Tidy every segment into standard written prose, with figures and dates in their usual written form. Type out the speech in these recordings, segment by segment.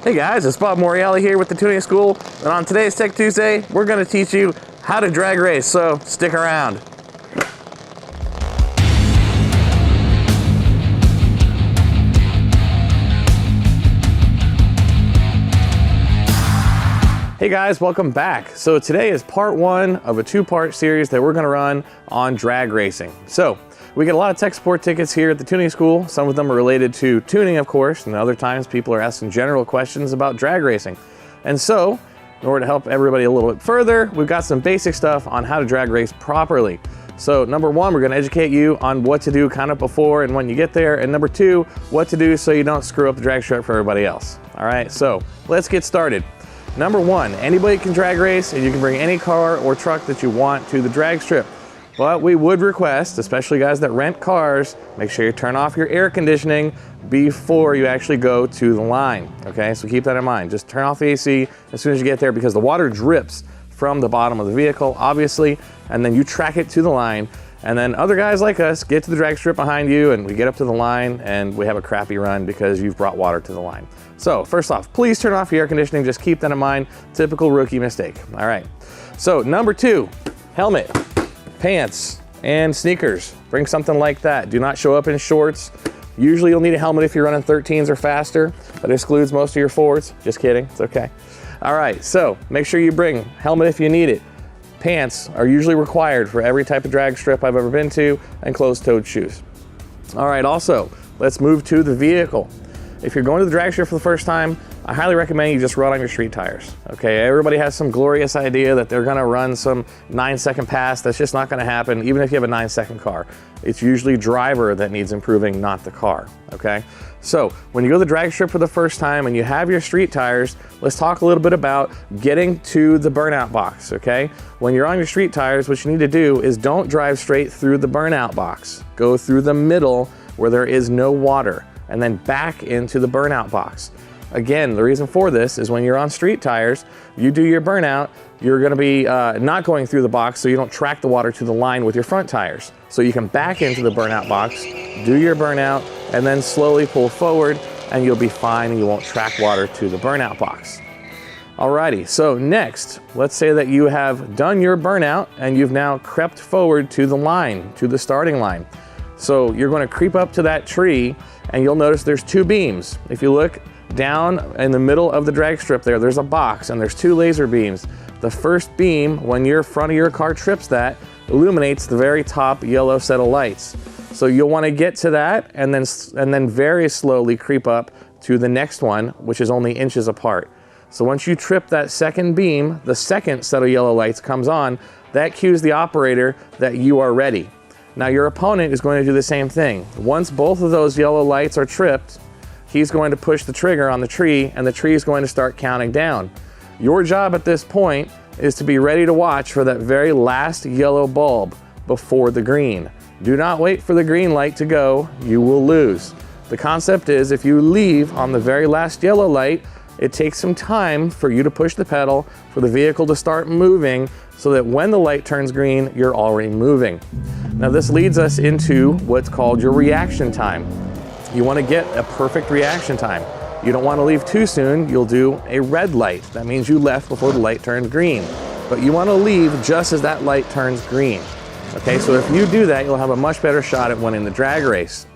Hey guys, it's Bob Morreale here with the Tuning School, and on today's Tech Tuesday, we're going to teach you how to drag race, so stick around. Hey guys, welcome back. So today is part one of a two-part series that we're going to run on drag racing. So we get a lot of tech support tickets here at the Tuning School. Some of them are related to tuning, of course, and other times people are asking general questions about drag racing. And so, in order to help everybody a little bit further, we've got some basic stuff on how to drag race properly. So number one, we're going to educate you on what to do kind of before and when you get there. And number two, what to do so you don't screw up the drag strip for everybody else. All right, so let's get started. Number one, anybody can drag race and you can bring any car or truck that you want to the drag strip. But we would request, especially guys that rent cars, make sure you turn off your air conditioning before you actually go to the line, okay? So keep that in mind. Just turn off the AC as soon as you get there because the water drips from the bottom of the vehicle, obviously, and then you track it to the line. And then other guys like us get to the drag strip behind you and we get up to the line and we have a crappy run because you've brought water to the line. So first off, please turn off your air conditioning. Just keep that in mind. Typical rookie mistake. All right. So number two, helmet, pants, and sneakers. Bring something like that. Do not show up in shorts. Usually you'll need a helmet if you're running 13s or faster. That excludes most of your 4s. Just kidding. It's okay. All right. So make sure you bring helmet if you need it. Pants are usually required for every type of drag strip I've ever been to, and closed-toed shoes. All right, also, let's move to the vehicle. If you're going to the drag strip for the first time, I highly recommend you just run on your street tires, okay? Everybody has some glorious idea that they're gonna run some 9-second pass. That's just not gonna happen, even if you have a 9-second car. It's usually driver that needs improving, not the car, okay? So when you go to the drag strip for the first time and you have your street tires, let's talk a little bit about getting to the burnout box, okay? When you're on your street tires, what you need to do is don't drive straight through the burnout box. Go through the middle where there is no water and then back into the burnout box. Again, the reason for this is when you're on street tires, you do your burnout, you're gonna be not going through the box so you don't track the water to the line with your front tires. So you can back into the burnout box, do your burnout, and then slowly pull forward and you'll be fine and you won't track water to the burnout box. Alrighty, so next, let's say that you have done your burnout and you've now crept forward to the line, to the starting line. So you're gonna creep up to that tree and you'll notice there's two beams. If you look down in the middle of the drag strip there's a box and there's two laser beams. The first beam, when your front of your car trips that, illuminates the very top yellow set of lights. So you'll want to get to that and then very slowly creep up to the next one, which is only inches apart. So once you trip that second beam, the second set of yellow lights comes on. That cues the operator that you are ready. Now your opponent is going to do the same thing. Once both of those yellow lights are tripped, he's going to push the trigger on the tree and the tree is going to start counting down. Your job at this point is to be ready to watch for that very last yellow bulb before the green. Do not wait for the green light to go, you will lose. The concept is if you leave on the very last yellow light, it takes some time for you to push the pedal, for the vehicle to start moving, so that when the light turns green, you're already moving. Now this leads us into what's called your reaction time. You want to get a perfect reaction time. You don't want to leave too soon, you'll do a red light. That means you left before the light turns green. But you want to leave just as that light turns green. Okay, so if you do that, you'll have a much better shot at winning the drag race.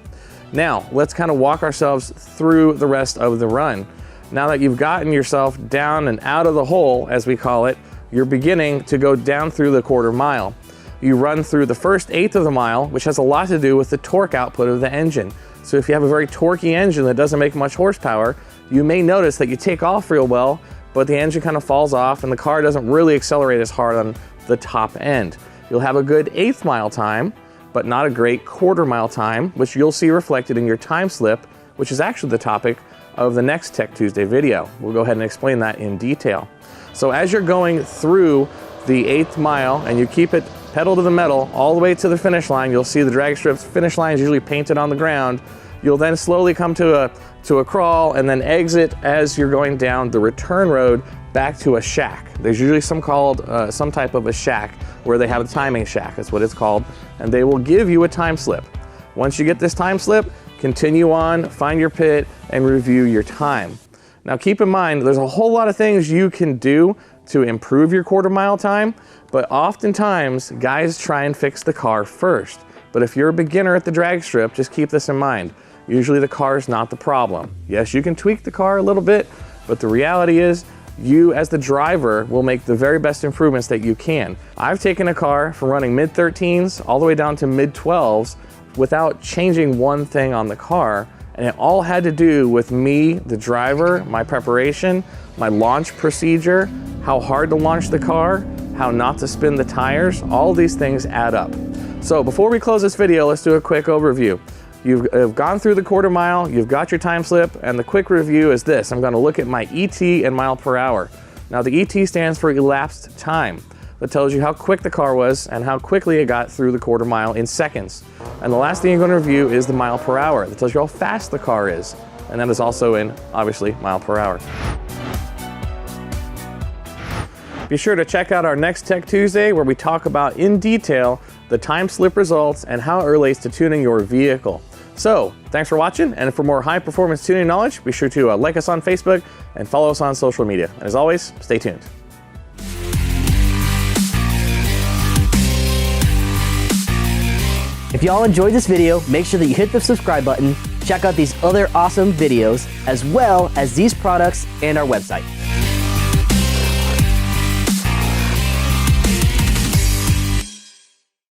Now, let's kind of walk ourselves through the rest of the run. Now that you've gotten yourself down and out of the hole, as we call it, you're beginning to go down through the quarter mile. You run through the first eighth of the mile, which has a lot to do with the torque output of the engine. So if you have a very torquey engine that doesn't make much horsepower, you may notice that you take off real well, but the engine kind of falls off and the car doesn't really accelerate as hard on the top end. You'll have a good eighth mile time, but not a great quarter mile time, which you'll see reflected in your time slip, which is actually the topic of the next Tech Tuesday video. We'll go ahead and explain that in detail. So as you're going through the 8th mile and you keep it pedal to the metal all the way to the finish line, you'll see the drag strip's finish line is usually painted on the ground. You'll then slowly come to a crawl and then exit as you're going down the return road back to a shack. There's usually some type of a shack where they have a timing shack, that's what it's called, and they will give you a time slip. Once you get this time slip, continue on, find your pit, and review your time. Now keep in mind, there's a whole lot of things you can do to improve your quarter mile time, but oftentimes guys try and fix the car first. But if you're a beginner at the drag strip, just keep this in mind. Usually the car is not the problem. Yes, you can tweak the car a little bit, but the reality is you as the driver will make the very best improvements that you can. I've taken a car from running mid-13s all the way down to mid-12s without changing one thing on the car, and it all had to do with me, the driver, my preparation, my launch procedure, how hard to launch the car, how not to spin the tires. All these things add up. So before we close this video, let's do a quick overview. You've gone through the quarter mile, you've got your time slip, and the quick review is this. I'm going to look at my ET and mile per hour. Now the ET stands for elapsed time. That tells you how quick the car was and how quickly it got through the quarter mile in seconds. And the last thing you're going to review is the mile per hour. That tells you how fast the car is. And that is also in, obviously, mile per hour. Be sure to check out our next Tech Tuesday where we talk about in detail the time slip results and how it relates to tuning your vehicle. So, thanks for watching, and for more high-performance tuning knowledge, be sure to like us on Facebook and follow us on social media. And as always, stay tuned. If y'all enjoyed this video, make sure that you hit the subscribe button, check out these other awesome videos, as well as these products and our website.